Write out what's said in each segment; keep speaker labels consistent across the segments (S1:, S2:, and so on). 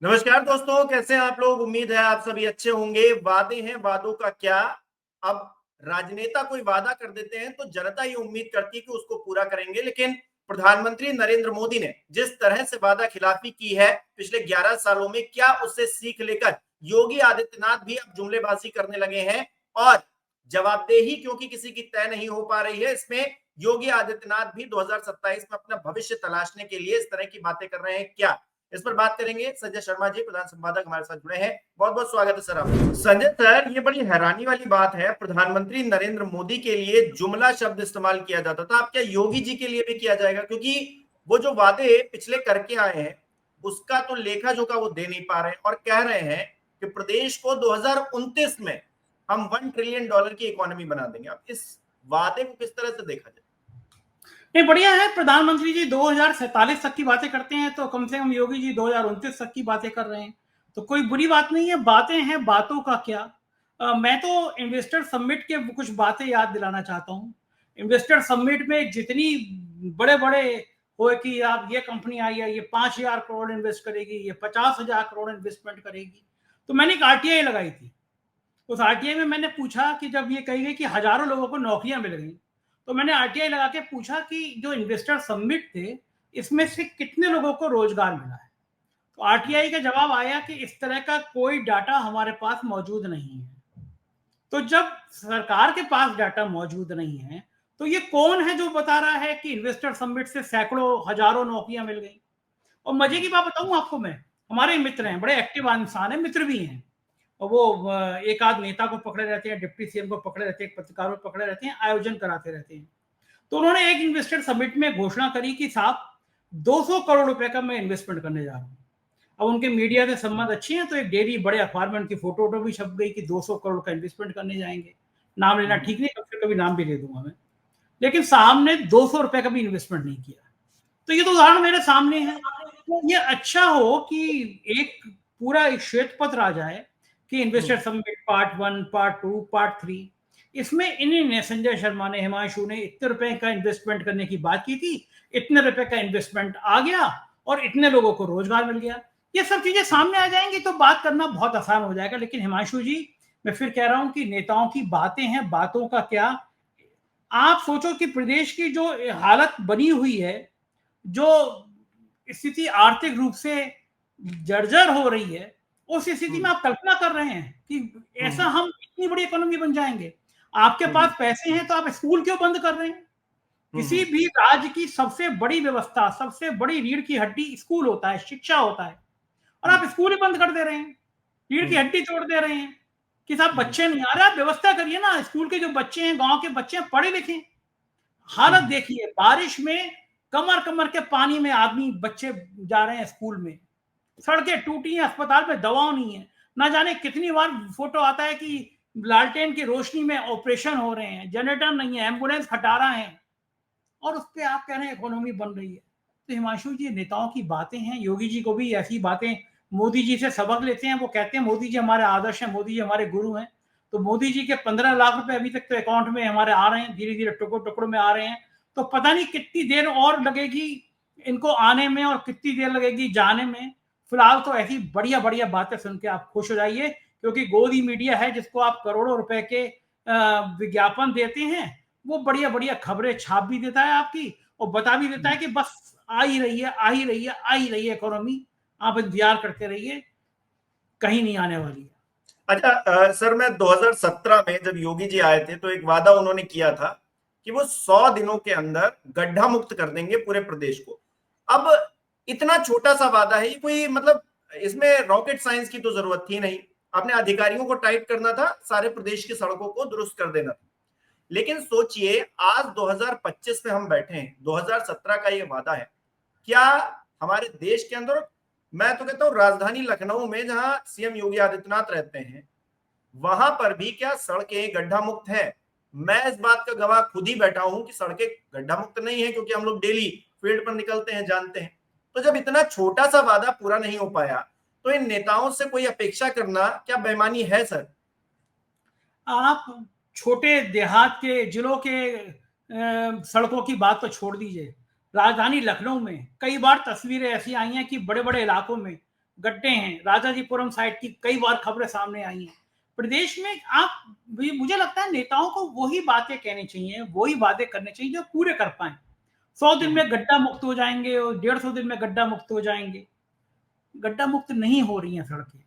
S1: नमस्कार दोस्तों, कैसे हैं आप लोग। उम्मीद है आप सभी अच्छे होंगे। वादे हैं, वादों का क्या। अब राजनेता कोई वादा कर देते हैं तो जनता ये उम्मीद करती है कि उसको पूरा करेंगे, लेकिन प्रधानमंत्री नरेंद्र मोदी ने जिस तरह से वादा खिलाफी की है पिछले 11 सालों में, क्या उससे सीख लेकर योगी आदित्यनाथ भी अब जुमलेबाजी करने लगे हैं। और जवाबदेही क्योंकि किसी की तय नहीं हो पा रही है, इसमें योगी आदित्यनाथ भी 2027 में अपना भविष्य तलाशने के लिए इस तरह की बातें कर रहे हैं क्या। इस पर बात करेंगे। संजय शर्मा जी, प्रधान संपादक, हमारे साथ जुड़े हैं। बहुत बहुत स्वागत है सर आपका। संजय सर, ये बड़ी हैरानी वाली बात है, प्रधानमंत्री नरेंद्र मोदी के लिए जुमला शब्द इस्तेमाल किया जाता था, अब क्या योगी जी के लिए भी किया जाएगा? क्योंकि वो जो वादे पिछले करके आए हैं उसका तो लेखा जोखा वो दे नहीं पा रहे और कह रहे हैं कि प्रदेश को 2029 में हम $1 ट्रिलियन की इकोनॉमी बना देंगे। अब इस वादे को किस तरह से देखा जाए?
S2: नहीं, बढ़िया है। प्रधानमंत्री जी 2047 तक की बातें करते हैं तो कम से कम योगी जी 2029 तक की बातें कर रहे हैं, तो कोई बुरी बात नहीं है। बातें हैं, बातों का क्या। मैं तो इन्वेस्टर समिट के कुछ बातें याद दिलाना चाहता हूँ। इन्वेस्टर समिट में जितनी बड़े बड़े हो कि आप ये कंपनी आई है, ये 5,000 करोड़ इन्वेस्ट करेगी, ये 50,000 करोड़ इन्वेस्टमेंट करेगी, तो मैंने एक आरटीआई लगाई थी। उस आरटीआई में मैंने पूछा कि जब ये कही गई कि हजारों लोगों को नौकरियां मिल गई, तो मैंने आरटीआई लगा के पूछा कि जो इन्वेस्टर समिट थे इसमें से कितने लोगों को रोजगार मिला है। तो आरटीआई का जवाब आया कि इस तरह का कोई डाटा हमारे पास मौजूद नहीं है। तो जब सरकार के पास डाटा मौजूद नहीं है तो ये कौन है जो बता रहा है कि इन्वेस्टर समिट से सैकड़ों हजारों नौकरियां मिल गई। और मजे की बात बताऊं आपको, मैं हमारे मित्र हैं, बड़े एक्टिव इंसान है, मित्र भी हैं, और वो एक आध नेता को पकड़े रहते हैं, डिप्टी सीएम को पकड़े रहते हैं, पत्रकारों को पकड़े रहते हैं, आयोजन कराते रहते हैं। तो उन्होंने एक इन्वेस्टर समिट में घोषणा करी कि साहब 200 करोड़ रुपए का मैं इन्वेस्टमेंट करने जा रहा हूँ। अब उनके मीडिया के संबंध अच्छे हैं तो एक डेली बड़े अखबार में उनकी फोटो वोटो भी छप गई कि 200 करोड़ का इन्वेस्टमेंट करने जाएंगे। नाम लेना ठीक नहीं, फिर कभी नाम भी ले दूंगा मैं। लेकिन साहब ने 200 रुपए का भी इन्वेस्टमेंट नहीं किया। तो ये तो उदाहरण मेरे सामने है। तो ये अच्छा हो कि एक पूरा एक श्वेत पत्र आ जाए कि investor summit part 1, part 2, part 3। इसमें इन्हीं ने, संजय शर्मा ने, हिमांशु ने इतने रुपए का इन्वेस्टमेंट करने की बात की थी, इतने रुपए का इन्वेस्टमेंट आ गया और इतने लोगों को रोजगार मिल गया। ये सब चीजें सामने आ जाएंगी तो बात करना बहुत आसान हो जाएगा। लेकिन हिमांशु जी, मैं फिर कह रहा हूं कि नेताओं की बातें हैं, बातों का क्या। आप सोचो कि प्रदेश की जो हालत बनी हुई है, जो स्थिति आर्थिक रूप से जर्जर हो रही है, उस स्थिति में आप कल्पना कर रहे हैं कि ऐसा हम इतनी बड़ी इकोनॉमी बन जाएंगे। आपके पास पैसे हैं तो आप स्कूल क्यों बंद कर रहे हैं? किसी भी राज्य की सबसे बड़ी व्यवस्था, सबसे बड़ी रीढ़ की हड्डी स्कूल होता है, शिक्षा होता है, और आप स्कूल ही बंद कर दे रहे हैं, रीढ़ की हड्डी तोड़ दे रहे हैं कि साहब बच्चे नहीं आ रहे। आप व्यवस्था करिए ना, स्कूल के जो बच्चे हैं, गांव के बच्चे हैं, पढ़े लिखे। हालत देखिए, बारिश में कमर कमर के पानी में आदमी, बच्चे जा रहे हैं स्कूल में, सड़कें टूटी हैं, अस्पताल में दवाओं नहीं है। ना जाने कितनी बार फोटो आता है कि लालटेन की रोशनी में ऑपरेशन हो रहे हैं, जनरेटर नहीं है, एम्बुलेंस खटारा है, और उस पर आप कह रहे हैं इकोनॉमी बन रही है। तो हिमांशु जी, नेताओं की बातें हैं। योगी जी को भी ऐसी बातें, मोदी जी से सबक लेते हैं। वो कहते हैं मोदी जी हमारे आदर्श हैं, मोदी जी हमारे गुरु हैं। तो मोदी जी के 15 लाख रुपए अभी तक तो अकाउंट में हमारे आ रहे हैं, धीरे धीरे टुकड़ों टुकड़ों में आ रहे हैं। तो पता नहीं कितनी देर और लगेगी इनको आने में और कितनी देर लगेगी जाने में। फिलहाल तो ऐसी बढ़िया बढ़िया बातें सुन के आप खुश हो जाइए, क्योंकि गोदी मीडिया है जिसको आप करोड़ों रुपए के विज्ञापन देते हैं, वो बढ़िया बढ़िया खबरें छाप भी देता है आपकी, और बता भी देता है कि बस आ ही रही है, आ ही रही है, आ ही रही है इकोनॉमी, आप इंतजार करते रहिए, कहीं नहीं आने वाली है।
S1: अच्छा सर, मैं 2017 में जब योगी जी आए थे तो एक वादा उन्होंने किया था कि वो 100 दिनों के अंदर गड्ढा मुक्त कर देंगे पूरे प्रदेश को। अब इतना छोटा सा वादा है, ये कोई मतलब इसमें रॉकेट साइंस की तो जरूरत थी नहीं। आपने अधिकारियों को टाइट करना था, सारे प्रदेश की सड़कों को दुरुस्त कर देना था। लेकिन सोचिए, आज 2025 में हम बैठे हैं, 2017 का ये वादा है। क्या हमारे देश के अंदर, मैं तो कहता हूं राजधानी लखनऊ में जहां सीएम योगी आदित्यनाथ रहते हैं, वहां पर भी क्या सड़कें गड्ढा मुक्त है? मैं इस बात का गवाह खुद ही बैठा हूं कि सड़कें गड्ढा मुक्त नहीं है, क्योंकि हम लोग डेली फील्ड पर निकलते हैं, जानते हैं। तो जब इतना छोटा सा वादा पूरा नहीं हो पाया, तो इन नेताओं से कोई अपेक्षा करना क्या बेईमानी है सर?
S2: आप छोटे देहात के जिलों के सड़कों की बात तो छोड़ दीजिए, राजधानी लखनऊ में कई बार तस्वीरें ऐसी आई हैं कि बड़े बड़े इलाकों में गड्ढे हैं, राजाजीपुरम साइड की कई बार खबरें सामने आई हैं। प्रदेश में आप, मुझे लगता है नेताओं को वही बातें कहनी चाहिए, वही वादे करने चाहिए जो पूरे कर पाए। 100 दिन में गड्ढा मुक्त हो जाएंगे और 150 दिन में गड्ढा मुक्त हो जाएंगे। गड्ढा मुक्त नहीं हो रही हैं सड़कें।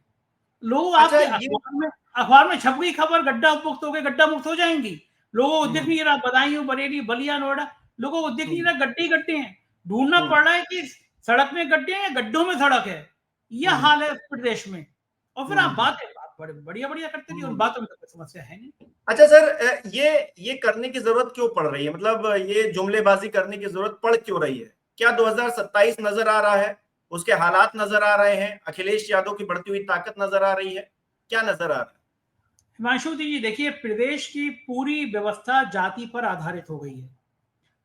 S2: लोग
S1: अच्छा
S2: आपके
S1: ये
S2: अखबार में छप गई खबर, गड्ढा मुक्त हो गए, गड्ढा मुक्त हो जाएंगी। लोगों को दिख
S1: हम्म,
S2: नहीं रहा, बदायूं, बरेली, बलिया, नोएडा, लोगों को दिख नहीं
S1: हम्म,
S2: रहा, गड्ढे ही गड्ढे हैं। ढूंढना
S1: हम्म,
S2: पड़ रहा है कि सड़क में गड्ढे हैं या गड्ढों में सड़क है। यह
S1: हम्म,
S2: हाल है प्रदेश में। और फिर आप
S1: हम्म,
S2: बातें बड़े बढ़िया बढ़िया करते रहिए, उन
S1: हम्म।
S2: बातों में तो कोई समस्या है नहीं।
S1: अच्छा सर, ये करने की जरूरत क्यों पड़ रही है? मतलब ये जुमलेबाजी करने की जरूरत पड़ क्यों रही है? क्या 2027 नजर आ रहा है? उसके हालात नजर आ रहे हैं? अखिलेश यादव की बढ़ती हुई ताकत नजर आ रही है? क्या नजर आ रहा है?
S2: हिमांशु जी, देखिए प्रदेश की पूरी व्यवस्था जाति पर आधारित हो गई है।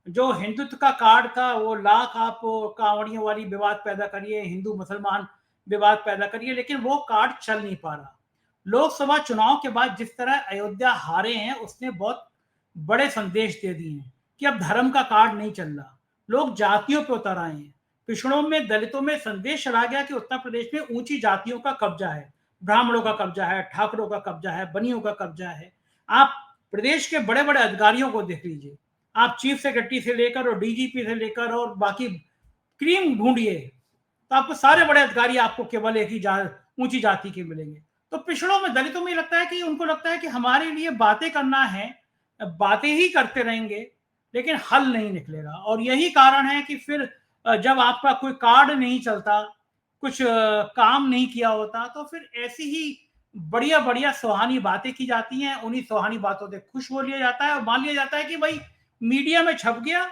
S2: जो हिंदुत्व का कार्ड था वो लाख आप कांवड़ियों वाली विवाद पैदा करिए, हिंदू मुसलमान विवाद पैदा करिए, लेकिन वो कार्ड चल नहीं पा रहा। लोकसभा चुनाव के बाद जिस तरह अयोध्या हारे हैं, उसने बहुत बड़े संदेश दे दिए हैं कि अब धर्म का कार्ड नहीं चल रहा, लोग जातियों पे उतर आए हैं। पिछड़ों में, दलितों में संदेश चला गया कि उत्तर प्रदेश में ऊंची जातियों का कब्जा है, ब्राह्मणों का कब्जा है, ठाकुरों का कब्जा है, बनियों का कब्जा है। आप प्रदेश के बड़े बड़े अधिकारियों को देख लीजिए, आप चीफ सेक्रेटरी से लेकर और डीजीपी से लेकर और बाकी क्रीम ढूंढिए, तो आपको सारे बड़े अधिकारी आपको केवल एक ही ऊंची जाति के मिलेंगे। तो पिछड़ों में, दलितों में लगता है कि उनको लगता है कि हमारे लिए बातें करना है, बातें ही करते रहेंगे, लेकिन हल नहीं निकलेगा। और यही कारण है कि फिर जब आपका कोई कार्ड नहीं चलता, कुछ काम नहीं किया होता, तो फिर ऐसी ही बढ़िया बढ़िया सुहानी बातें की जाती हैं, उन्हीं सुहानी बातों से खुश हो लिया जाता है और मान लिया जाता है कि भाई मीडिया में छप गया,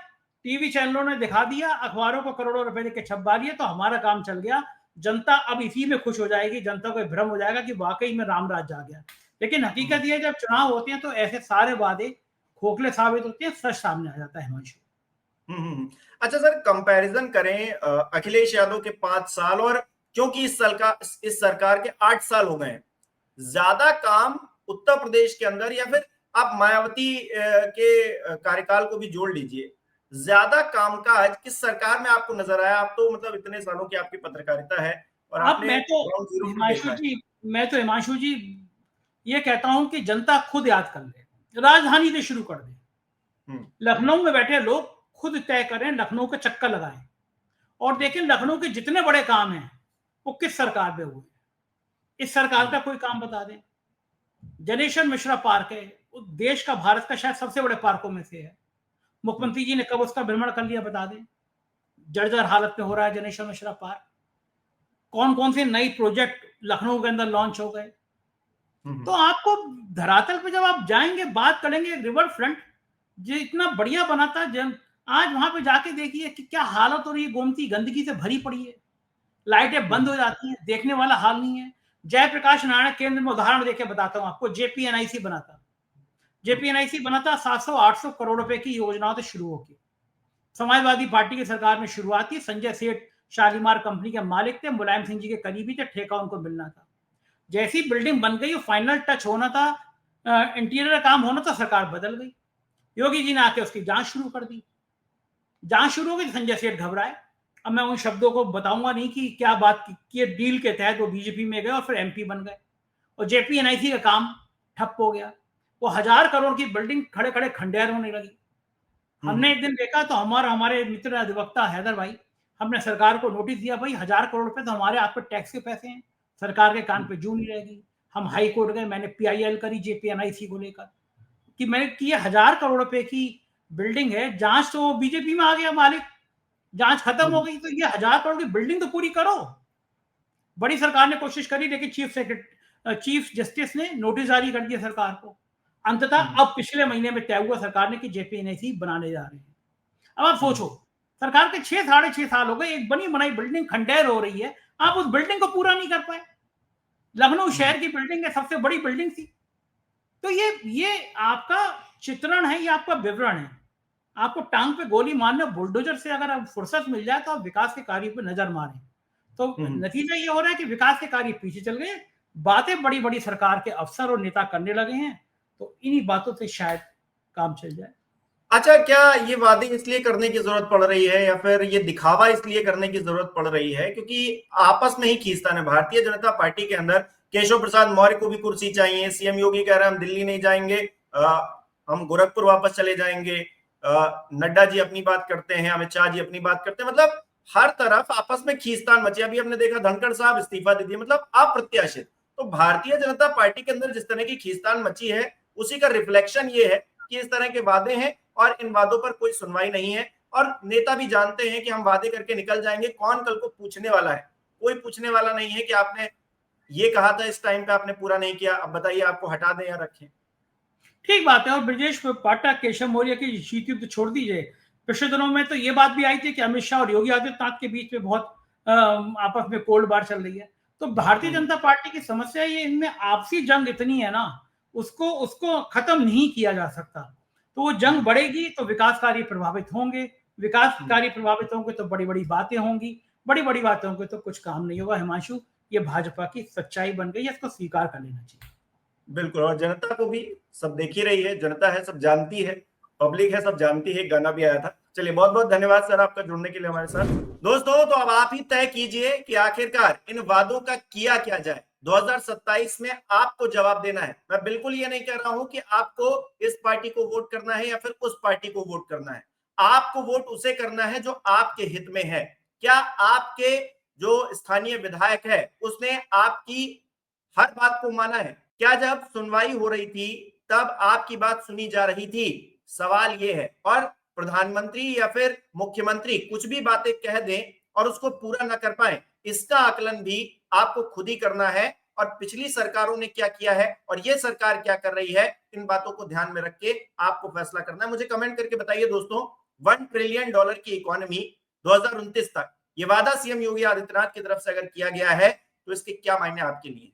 S2: टीवी चैनलों ने दिखा दिया, अखबारों को करोड़ों रुपए देके छपवा लिए, तो हमारा काम चल गया। जनता अब इसी में खुश हो जाएगी, जनता को भ्रम हो जाएगा कि वाकई में रामराज जा गया। लेकिन हकीकत यह है, जब चुनाव होते हैं तो ऐसे सारे वादे खोखले साबित होते हैं, सच सामने आ जाता है हिमांशु।
S1: अच्छा सर, कंपैरिजन करें अखिलेश यादव के 5 साल और, क्योंकि इस सरकार के 8 साल हो गए हैं, ज्यादा काम उत्तर प्रदेश के अंदर, या फिर आप मायावती के कार्यकाल को भी जोड़ लीजिए, ज्यादा कामकाज किस सरकार में आपको नजर आया? आप तो मतलब इतने सालों की आपकी पत्रकारिता है और
S2: अब
S1: आपने ग्राउंड जीरो पे देखा है।
S2: हिमांशु जी ये कहता हूं कि जनता खुद याद कर ले, राजधानी से शुरू कर दे।
S1: हम्म,
S2: लखनऊ में बैठे लोग खुद तय करें, लखनऊ के चक्कर लगाएं और देखें लखनऊ के जितने बड़े काम हैं वो किस सरकार में हुए। इस सरकार का कोई काम बता दें। जनेश्वर मिश्रा पार्क है, वो देश का, भारत का शायद सबसे बड़े पार्कों में से है। मुख्यमंत्री जी ने कब उसका भ्रमण कर लिया बता दें। जर्जर हालत में हो रहा है जनेश्वर मिश्रा पार्क। कौन कौन से नई प्रोजेक्ट लखनऊ के अंदर लॉन्च हो गए। तो आपको धरातल पे जब आप जाएंगे, बात करेंगे, रिवर फ्रंट जो इतना बढ़िया बना था, जब आज वहां पे जाके देखिए कि क्या हालत हो रही है, गोमती गंदगी से भरी पड़ी है, लाइटें बंद हो जाती हैं, देखने वाला हाल नहीं है। जयप्रकाश नारायण केंद्र में उदाहरण देके बताता हूं आपको, जेपीएनआईसी बना था। जेपीएनआईसी बना था 700-800 करोड़ रुपए की योजनाओं से शुरू होकर। समाजवादी पार्टी की सरकार में शुरुआत की, संजय सेठ शालीमार कंपनी के मालिक थे, मुलायम सिंह जी के करीबी थे, ठेका उनको मिलना था। जैसी बिल्डिंग बन गई, फाइनल टच होना था, इंटीरियर काम होना था, सरकार बदल गई। योगी जी ने आके उसकी जांच शुरू कर दी। जांच शुरू हो गई, संजय सेठ घबराए। अब मैं उन शब्दों को बताऊंगा नहीं कि क्या बात की, डील के तहत वो बीजेपी में गए और फिर एमपी बन गए और जेपीएनआईसी का काम ठप हो गया। वो 1000 करोड़ की बिल्डिंग खड़े खड़े खंडेर होने लगी। हमने एक दिन देखा तो हमारे मित्र अधिवक्ता हैदर भाई, हमने सरकार को नोटिस दिया, भाई 1000 करोड़ रुपए तो हमारे आप पे टैक्स के पैसे हैं, सरकार के कान पे जू नहीं रहेगी। हम हाई कोर्ट गए, मैंने पीआईएल करी जेपीएनआईसी को लेकर कि मैंने की 1000 करोड़ रुपए की बिल्डिंग है, जांच तो बीजेपी में आ गया मालिक, जांच खत्म हो गई, तो ये 1000 करोड़ की बिल्डिंग तो पूरी करो। बड़ी सरकार ने कोशिश करी, लेकिन चीफ जस्टिस ने नोटिस जारी कर दिया सरकार को। अंततः अब पिछले महीने में तय हुआ सरकार ने कि जेपीएनआईसी बनाने जा रहे हैं। अब आप सोचो, सरकार के 6-6.5 साल हो गए, एक बनी बनाई बिल्डिंग खंडेर हो रही है, आप उस बिल्डिंग को पूरा नहीं कर पाए। लखनऊ शहर की बिल्डिंग है, सबसे बड़ी बिल्डिंग थी। तो ये आपका चित्रण है, ये आपका विवरण है। आपको टांग पे गोली मारने, बुलडोजर से अगर आप फुर्सत मिल जाए तो आप विकास के कार्य पे नजर मारें। तो नतीजा ये हो रहा है कि विकास के कार्य पीछे चल गए, बातें बड़ी बड़ी सरकार के अफसर और नेता करने लगे हैं, तो इन्हीं बातों से शायद काम चल जाए।
S1: अच्छा, क्या ये वादे इसलिए करने की जरूरत पड़ रही है या फिर ये दिखावा इसलिए करने की जरूरत पड़ रही है क्योंकि आपस में ही खींचतान है भारतीय जनता पार्टी के अंदर? केशव प्रसाद मौर्य को भी कुर्सी चाहिए, सीएम योगी कह रहे हैं हम दिल्ली नहीं जाएंगे, हम गोरखपुर वापस चले जाएंगे, नड्डा जी अपनी बात करते हैं, अमित शाह जी अपनी बात करते हैं, मतलब हर तरफ आपस में खींचतान मची। अभी हमने देखा धनखड़ साहब इस्तीफा दे दिए, मतलब अप्रत्याशित। तो भारतीय जनता पार्टी के अंदर जिस तरह की खींचतान मची है उसी का रिफ्लेक्शन ये है कि इस तरह के वादे हैं और इन वादों पर कोई सुनवाई नहीं है, और नेता भी जानते हैं कि हम वादे करके निकल जाएंगे, कौन कल को पूछने वाला है? कोई पूछने वाला नहीं है कि आपने ये कहा था इस टाइम पे आपने पूरा नहीं किया, अब बताइए आपको हटा दें या रखें।
S2: ठीक बात है। और ब्रजेश पाठक, केशव मौर्य की शीत युद्ध छोड़ दीजिए, पिछले दिनों में तो ये बात भी आई थी कि अमित शाह और योगी आदित्यनाथ के बीच में बहुत आपस में कोल्ड वार चल रही है। तो भारतीय जनता पार्टी की समस्या ये, इनमें आपसी जंग इतनी है ना, उसको उसको खत्म नहीं किया जा सकता। तो वो जंग बढ़ेगी तो विकास कार्य प्रभावित होंगे, विकास कार्य प्रभावित होंगे तो बड़ी बड़ी बातें होंगी, बड़ी बड़ी बातें होंगी तो कुछ काम नहीं होगा। हिमांशु, ये भाजपा की सच्चाई बन गई है, इसको स्वीकार कर लेना चाहिए।
S1: बिल्कुल, और जनता को भी सब देख ही रही है, जनता है सब जानती है, पब्लिक है सब जानती है, गाना भी आया था। चलिए, बहुत बहुत धन्यवाद सर आपका जुड़ने के लिए हमारे साथ। दोस्तों, तो अब आप ही तय कीजिए कि आखिरकार इन वादों का किया क्या जाए। 2027 में आपको जवाब देना है। मैं बिल्कुल ये नहीं कह रहा हूं कि आपको इस पार्टी को वोट करना है या फिर उस पार्टी को वोट करना है। आपको वोट उसे करना है जो आपके हित में है। क्या आपके जो स्थानीय विधायक है उसने आपकी हर बात को माना है? क्या जब सुनवाई हो रही थी तब आपकी बात सुनी जा रही थी? सवाल ये है। और प्रधानमंत्री या फिर मुख्यमंत्री कुछ भी बातें कह दें और उसको पूरा ना कर पाए, इसका आकलन भी आपको खुद ही करना है। और पिछली सरकारों ने क्या किया है और ये सरकार क्या कर रही है, इन बातों को ध्यान में रख के आपको फैसला करना है। मुझे कमेंट करके बताइए दोस्तों, $1 ट्रिलियन की इकोनॉमी 2029 तक, ये वादा सीएम योगी आदित्यनाथ की तरफ से अगर किया गया है तो इसके क्या मायने आपके लिए?